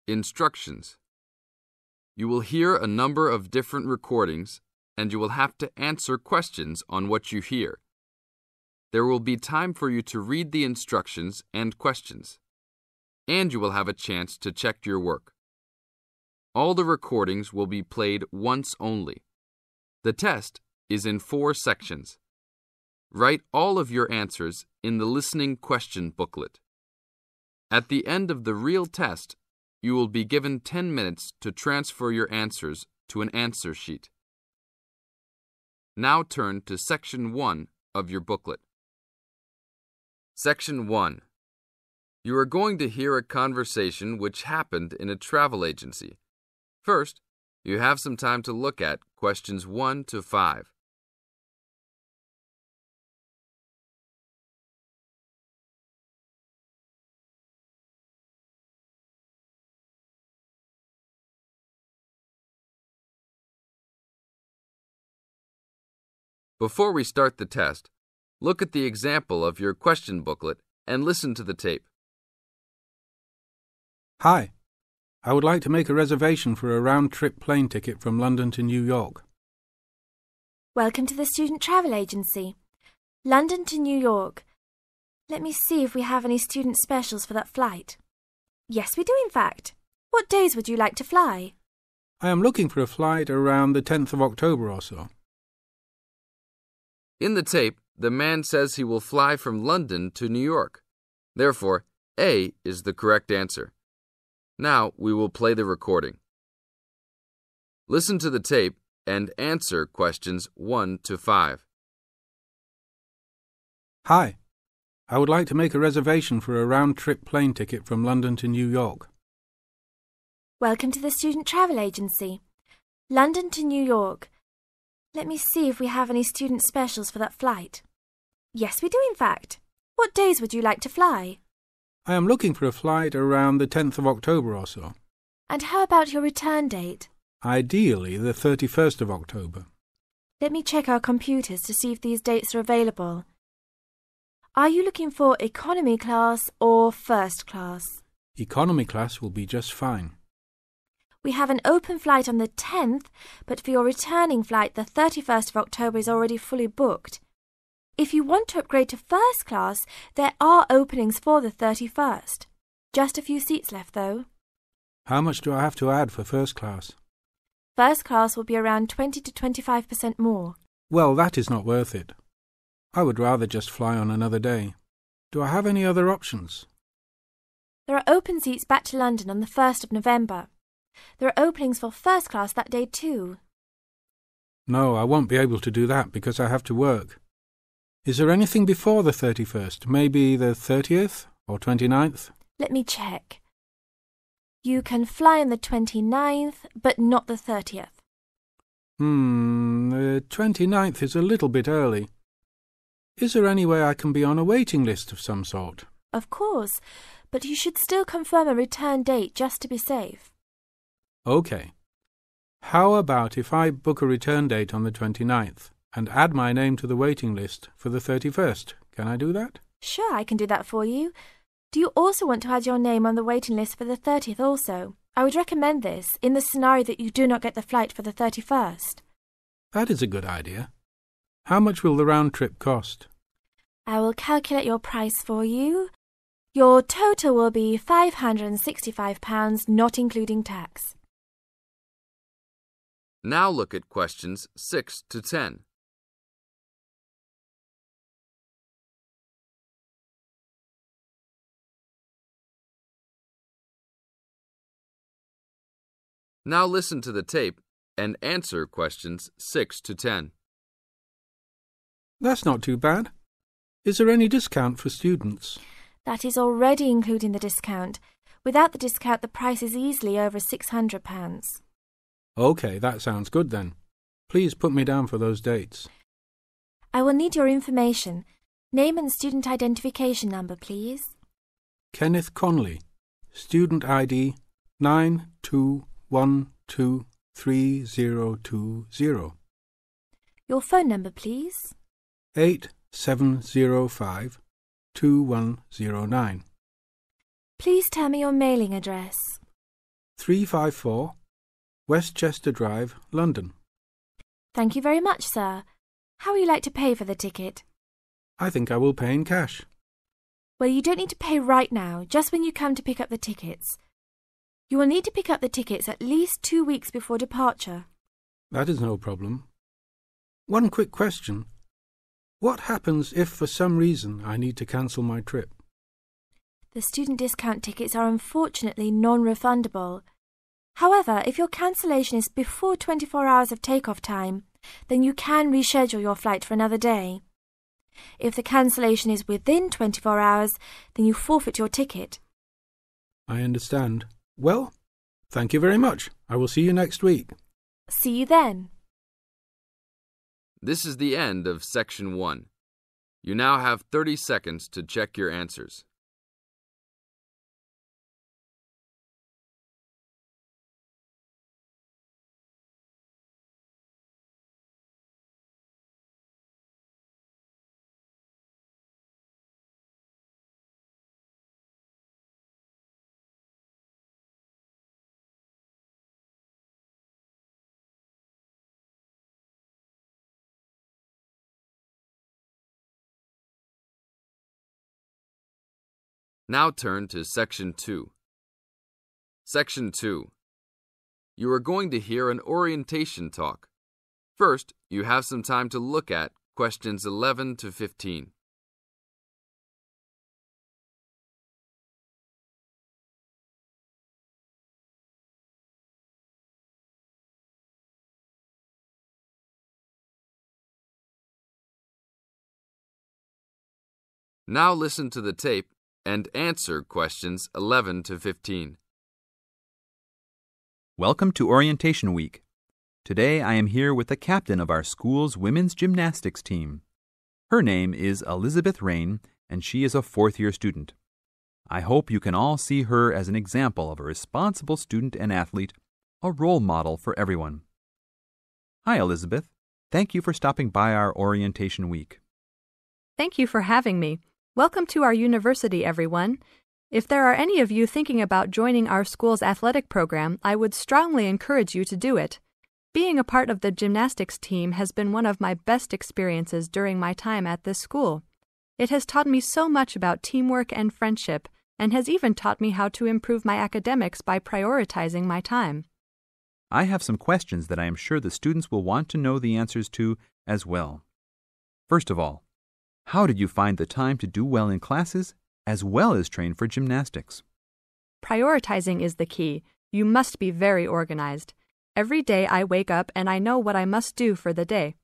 Instructions. You will hear a number of different recordings, and you will have to answer questions on what you hear. There will be time for you to read the instructions and questions, and you will have a chance to check your work. All the recordings will be played once only. The test is in 4 sections. Write all of your answers in the listening question booklet. At the end of the real test, you will be given 10 minutes to transfer your answers to an answer sheet. Now turn to Section 1 of your booklet. Section 1. You are going to hear a conversation which happened in a travel agency. First, you have some time to look at questions 1 to 5. Before we start the test, look at the example of your question booklet and listen to the tape. Hi, I would like to make a reservation for a round-trip plane ticket from London to New York. Welcome to the Student Travel Agency. London to New York. Let me see if we have any student specials for that flight. Yes, we do in fact. What days would you like to fly? I am looking for a flight around the 10th of October or so. In the tape, the man says he will fly from London to New York. Therefore, A is the correct answer. Now we will play the recording. Listen to the tape and answer questions 1 to 5. Hi, I would like to make a reservation for a round-trip plane ticket from London to New York. Welcome to the Student Travel Agency. London to New York. Let me see if we have any student specials for that flight. Yes, we do in fact. What days would you like to fly? I am looking for a flight around the 10th of October or so. And how about your return date? Ideally, the 31st of October. Let me check our computers to see if these dates are available. Are you looking for economy class or first class? Economy class will be just fine. We have an open flight on the 10th, but for your returning flight, the 31st of October is already fully booked. If you want to upgrade to first class, there are openings for the 31st. Just a few seats left, though. How much do I have to add for first class? First class will be around 20 to 25% more. Well, that is not worth it. I would rather just fly on another day. Do I have any other options? There are open seats back to London on the 1st of November. There are openings for first class that day too. No, I won't be able to do that because I have to work. Is there anything before the 31st? Maybe the 30th or 29th? Let me check. You can fly on the 29th, but not the 30th. The 29th is a little bit early. Is there any way I can be on a waiting list of some sort? Of course, but you should still confirm a return date just to be safe. OK. How about if I book a return date on the 29th and add my name to the waiting list for the 31st? Can I do that? Sure, I can do that for you. Do you also want to add your name on the waiting list for the 30th also? I would recommend this in the scenario that you do not get the flight for the 31st. That is a good idea. How much will the round trip cost? I will calculate your price for you. Your total will be £565, not including tax. Now look at questions 6 to 10. Now listen to the tape and answer questions 6 to 10. That's not too bad. Is there any discount for students? That is already including the discount. Without the discount, the price is easily over £600. OK, that sounds good then. Please put me down for those dates. I will need your information. Name and student identification number, please. Kenneth Conley, student ID 92123020. Your phone number, please. 87052109. Please tell me your mailing address. 354 Westchester Drive, London. Thank you very much, sir. How would you like to pay for the ticket? I think I will pay in cash. Well, you don't need to pay right now, just when you come to pick up the tickets. You will need to pick up the tickets at least 2 weeks before departure. That is no problem. One quick question. What happens if for some reason I need to cancel my trip? The student discount tickets are unfortunately non-refundable. However, if your cancellation is before 24 hours of takeoff time, then you can reschedule your flight for another day. If the cancellation is within 24 hours, then you forfeit your ticket. I understand. Well, thank you very much. I will see you next week. See you then. This is the end of Section 1. You now have 30 seconds to check your answers. Now turn to Section 2. Section 2. You are going to hear an orientation talk. First, you have some time to look at questions 11 to 15. Now listen to the tape and answer questions 11 to 15. Welcome to Orientation Week. Today I am here with the captain of our school's women's gymnastics team. Her name is Elizabeth Rain, and she is a fourth-year student. I hope you can all see her as an example of a responsible student and athlete, a role model for everyone. Hi, Elizabeth. Thank you for stopping by our Orientation Week. Thank you for having me. Welcome to our university, everyone. If there are any of you thinking about joining our school's athletic program, I would strongly encourage you to do it. Being a part of the gymnastics team has been one of my best experiences during my time at this school. It has taught me so much about teamwork and friendship, and has even taught me how to improve my academics by prioritizing my time. I have some questions that I am sure the students will want to know the answers to as well. First of all, how did you find the time to do well in classes as well as train for gymnastics? Prioritizing is the key. You must be very organized. Every day I wake up and I know what I must do for the day.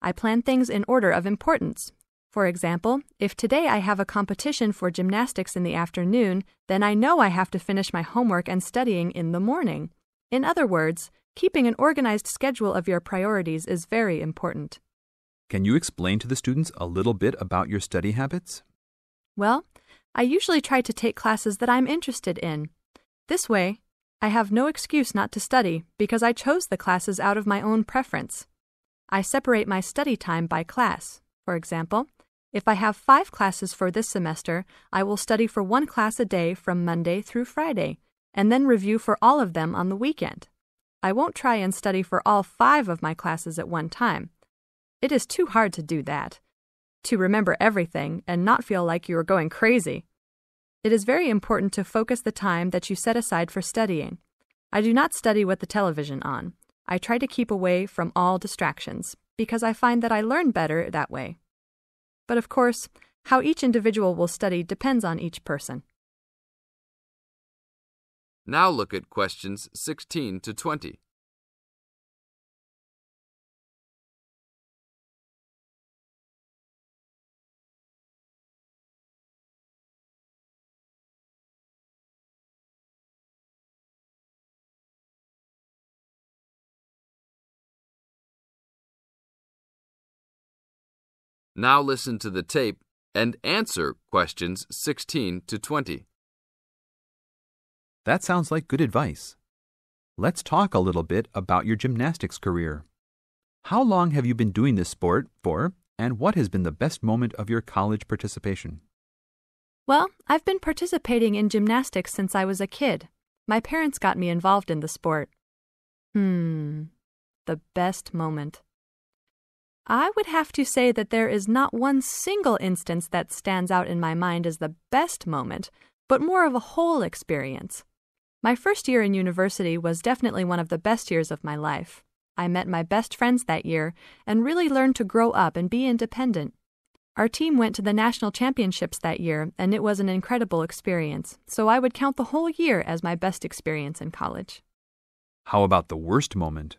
I plan things in order of importance. For example, if today I have a competition for gymnastics in the afternoon, then I know I have to finish my homework and studying in the morning. In other words, keeping an organized schedule of your priorities is very important. Can you explain to the students a little bit about your study habits? Well, I usually try to take classes that I'm interested in. This way, I have no excuse not to study because I chose the classes out of my own preference. I separate my study time by class. For example, if I have 5 classes for this semester, I will study for 1 class a day from Monday through Friday, and then review for all of them on the weekend. I won't try and study for all 5 of my classes at one time. It is too hard to do that, to remember everything and not feel like you are going crazy. It is very important to focus the time that you set aside for studying. I do not study with the television on. I try to keep away from all distractions because I find that I learn better that way. But of course, how each individual will study depends on each person. Now look at questions 16 to 20. Now listen to the tape and answer questions 16 to 20. That sounds like good advice. Let's talk a little bit about your gymnastics career. How long have you been doing this sport for, and what has been the best moment of your college participation? Well, I've been participating in gymnastics since I was a kid. My parents got me involved in the sport. The best moment. I would have to say that there is not one single instance that stands out in my mind as the best moment, but more of a whole experience. My first year in university was definitely one of the best years of my life. I met my best friends that year and really learned to grow up and be independent. Our team went to the national championships that year, and it was an incredible experience, so I would count the whole year as my best experience in college. How about the worst moment?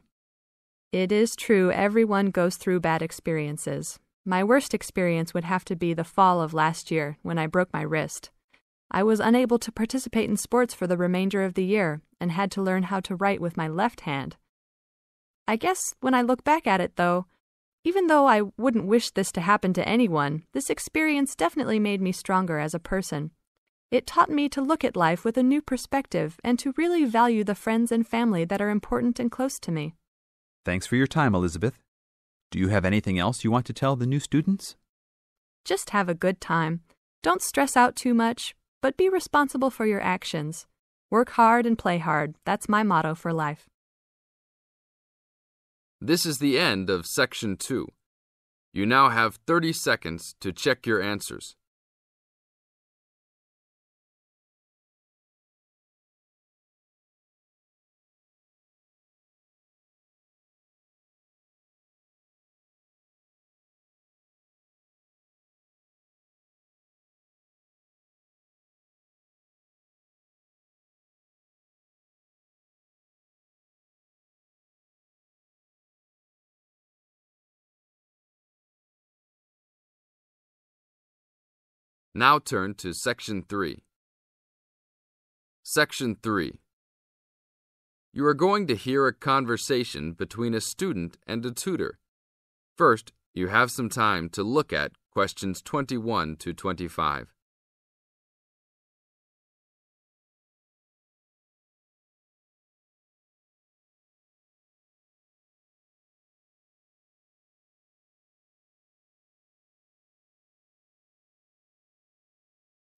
It is true everyone goes through bad experiences. My worst experience would have to be the fall of last year when I broke my wrist. I was unable to participate in sports for the remainder of the year and had to learn how to write with my left hand. I guess when I look back at it, though, even though I wouldn't wish this to happen to anyone, this experience definitely made me stronger as a person. It taught me to look at life with a new perspective and to really value the friends and family that are important and close to me. Thanks for your time, Elizabeth. Do you have anything else you want to tell the new students? Just have a good time. Don't stress out too much, but be responsible for your actions. Work hard and play hard. That's my motto for life. This is the end of Section 2. You now have 30 seconds to check your answers. Now turn to Section 3. Section 3. You are going to hear a conversation between a student and a tutor. First, you have some time to look at questions 21 to 25.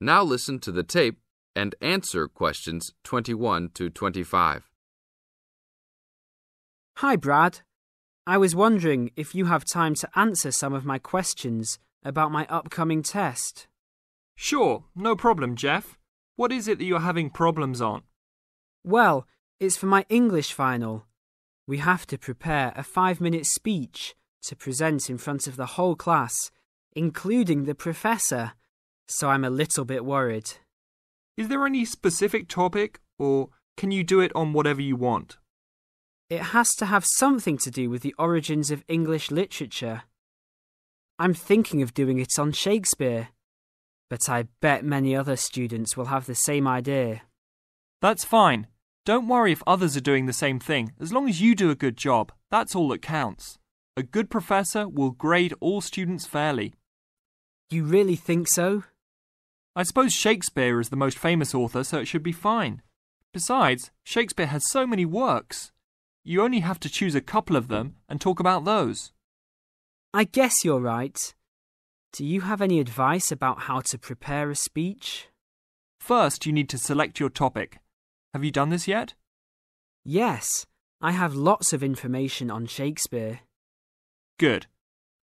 Now listen to the tape and answer questions 21 to 25. Hi, Brad. I was wondering if you have time to answer some of my questions about my upcoming test. Sure, no problem, Jeff. What is it that you're having problems on? Well, it's for my English final. We have to prepare a 5-minute speech to present in front of the whole class, including the professor. So I'm a little bit worried. Is there any specific topic, or can you do it on whatever you want? It has to have something to do with the origins of English literature. I'm thinking of doing it on Shakespeare, but I bet many other students will have the same idea. That's fine. Don't worry if others are doing the same thing. As long as you do a good job, that's all that counts. A good professor will grade all students fairly. You really think so? I suppose Shakespeare is the most famous author, so it should be fine. Besides, Shakespeare has so many works. You only have to choose a couple of them and talk about those. I guess you're right. Do you have any advice about how to prepare a speech? First, you need to select your topic. Have you done this yet? Yes, I have lots of information on Shakespeare. Good.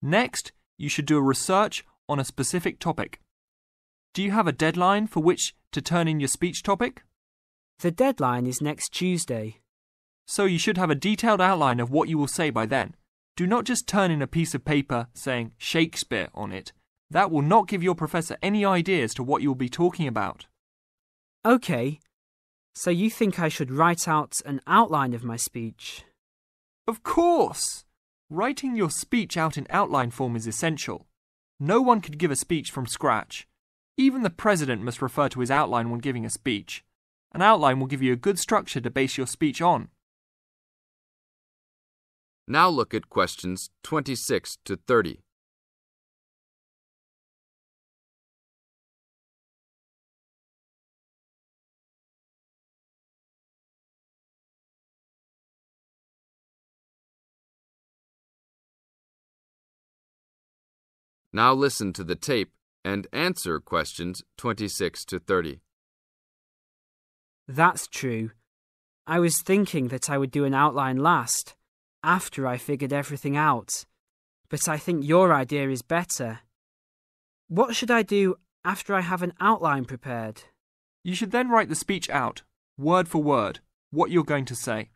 Next, you should do a research on a specific topic. Do you have a deadline for which to turn in your speech topic? The deadline is next Tuesday. So you should have a detailed outline of what you will say by then. Do not just turn in a piece of paper saying Shakespeare on it. That will not give your professor any idea as to what you will be talking about. Okay, so you think I should write out an outline of my speech? Of course! Writing your speech out in outline form is essential. No one could give a speech from scratch. Even the president must refer to his outline when giving a speech. An outline will give you a good structure to base your speech on. Now look at questions 26 to 30. Now listen to the tape and answer questions 26 to 30. That's true. I was thinking that I would do an outline last, after I figured everything out. But I think your idea is better. What should I do after I have an outline prepared? You should then write the speech out, word for word, what you're going to say.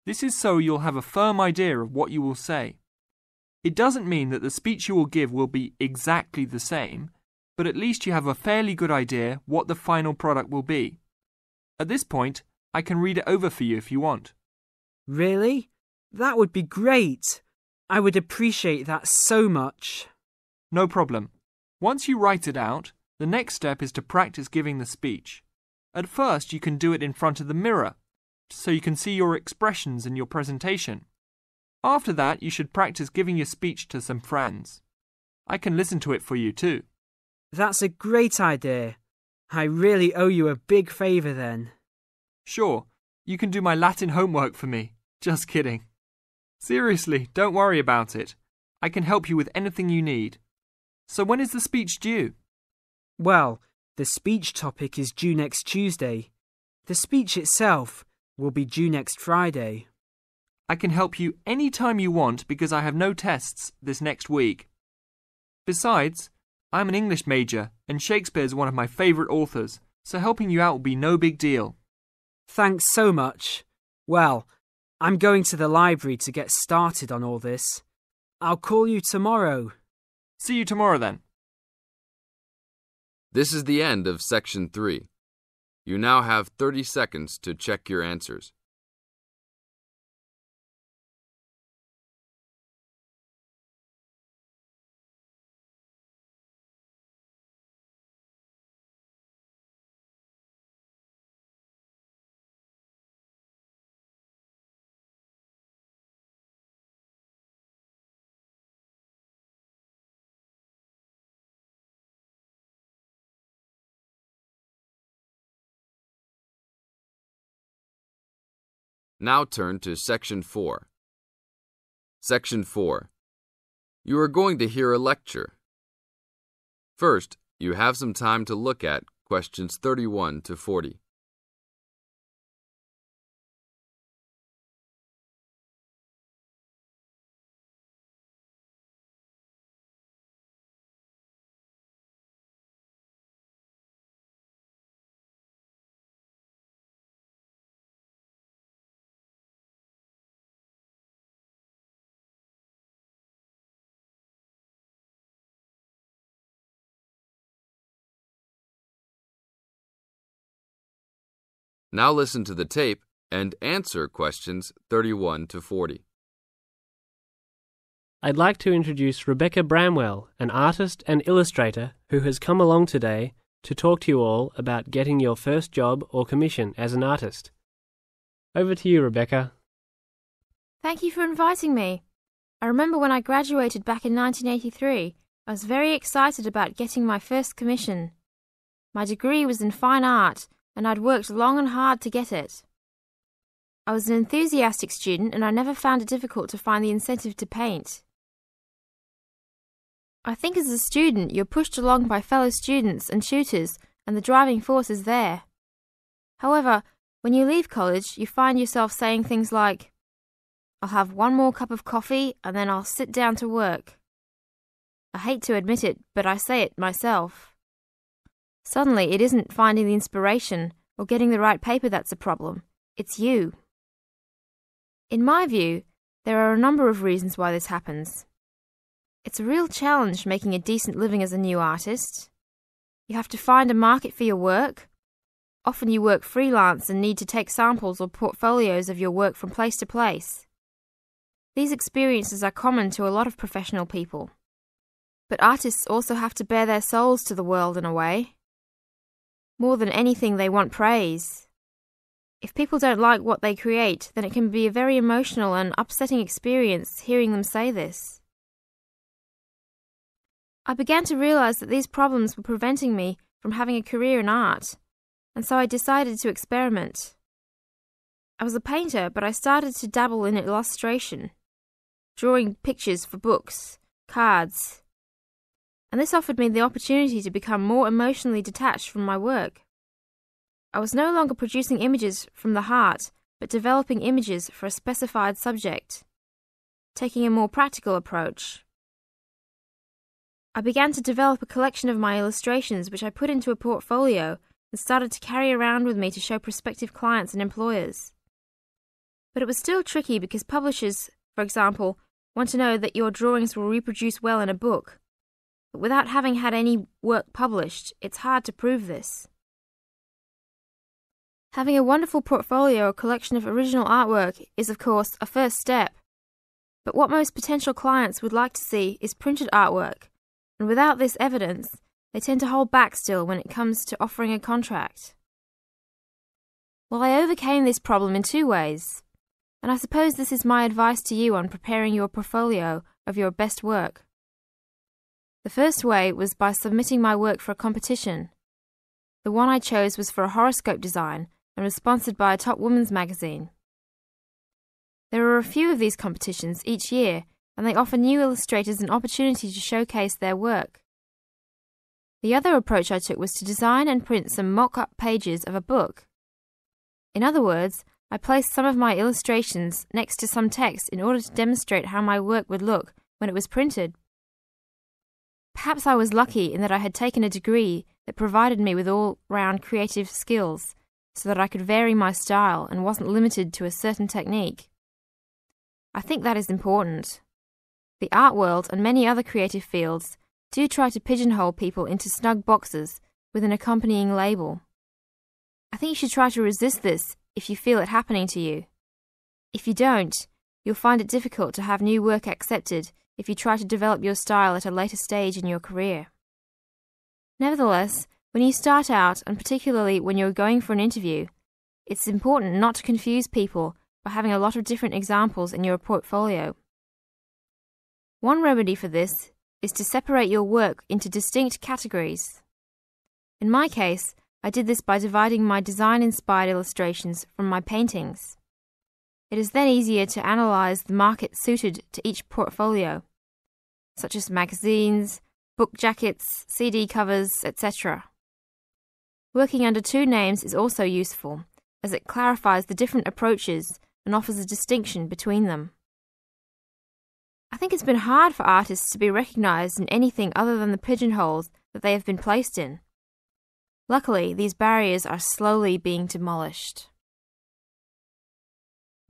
This is so you'll have a firm idea of what you will say. It doesn't mean that the speech you will give will be exactly the same, but at least you have a fairly good idea what the final product will be. At this point, I can read it over for you if you want. Really? That would be great. I would appreciate that so much. No problem. Once you write it out, the next step is to practice giving the speech. At first, you can do it in front of the mirror, so you can see your expressions in your presentation. After that, you should practice giving your speech to some friends. I can listen to it for you too. That's a great idea. I really owe you a big favour then. Sure, you can do my Latin homework for me. Just kidding. Seriously, don't worry about it. I can help you with anything you need. So when is the speech due? Well, the speech topic is due next Tuesday. The speech itself will be due next Friday. I can help you any time you want because I have no tests this next week. Besides, I'm an English major and Shakespeare's one of my favourite authors, so helping you out will be no big deal. Thanks so much. Well, I'm going to the library to get started on all this. I'll call you tomorrow. See you tomorrow then. This is the end of Section 3. You now have 30 seconds to check your answers. Now turn to Section 4. Section 4. You are going to hear a lecture. First, you have some time to look at questions 31 to 40. Now listen to the tape and answer questions 31 to 40. I'd like to introduce Rebecca Bramwell, an artist and illustrator who has come along today to talk to you all about getting your first job or commission as an artist. Over to you, Rebecca. Thank you for inviting me. I remember when I graduated back in 1983, I was very excited about getting my first commission. My degree was in fine art, and I'd worked long and hard to get it. I was an enthusiastic student and I never found it difficult to find the incentive to paint. I think as a student you're pushed along by fellow students and tutors and the driving force is there. However, when you leave college you find yourself saying things like, I'll have one more cup of coffee and then I'll sit down to work. I hate to admit it, but I say it myself. Suddenly, it isn't finding the inspiration or getting the right paper that's a problem. It's you. In my view, there are a number of reasons why this happens. It's a real challenge making a decent living as a new artist. You have to find a market for your work. Often you work freelance and need to take samples or portfolios of your work from place to place. These experiences are common to a lot of professional people. But artists also have to bare their souls to the world in a way. More than anything, they want praise. If people don't like what they create, then it can be a very emotional and upsetting experience hearing them say this. I began to realize that these problems were preventing me from having a career in art, and so I decided to experiment. I was a painter, but I started to dabble in illustration, drawing pictures for books, cards, and this offered me the opportunity to become more emotionally detached from my work. I was no longer producing images from the heart, but developing images for a specified subject, taking a more practical approach. I began to develop a collection of my illustrations which I put into a portfolio and started to carry around with me to show prospective clients and employers. But it was still tricky because publishers, for example, want to know that your drawings will reproduce well in a book. But without having had any work published, it's hard to prove this. Having a wonderful portfolio or collection of original artwork is, of course, a first step. But what most potential clients would like to see is printed artwork, and without this evidence, they tend to hold back still when it comes to offering a contract. Well, I overcame this problem in two ways, and I suppose this is my advice to you on preparing your portfolio of your best work. The first way was by submitting my work for a competition. The one I chose was for a horoscope design and was sponsored by a top women's magazine. There are a few of these competitions each year, and they offer new illustrators an opportunity to showcase their work. The other approach I took was to design and print some mock-up pages of a book. In other words, I placed some of my illustrations next to some text in order to demonstrate how my work would look when it was printed. Perhaps I was lucky in that I had taken a degree that provided me with all-round creative skills, so that I could vary my style and wasn't limited to a certain technique. I think that is important. The art world and many other creative fields do try to pigeonhole people into snug boxes with an accompanying label. I think you should try to resist this if you feel it happening to you. If you don't, you'll find it difficult to have new work accepted if you try to develop your style at a later stage in your career. Nevertheless, when you start out, and particularly when you're going for an interview, it's important not to confuse people by having a lot of different examples in your portfolio. One remedy for this is to separate your work into distinct categories. In my case, I did this by dividing my design-inspired illustrations from my paintings. It is then easier to analyze the market suited to each portfolio, such as magazines, book jackets, CD covers, etc. Working under two names is also useful, as it clarifies the different approaches and offers a distinction between them. I think it's been hard for artists to be recognized in anything other than the pigeonholes that they have been placed in. Luckily, these barriers are slowly being demolished.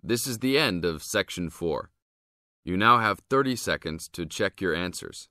This is the end of Section 4. You now have 30 seconds to check your answers.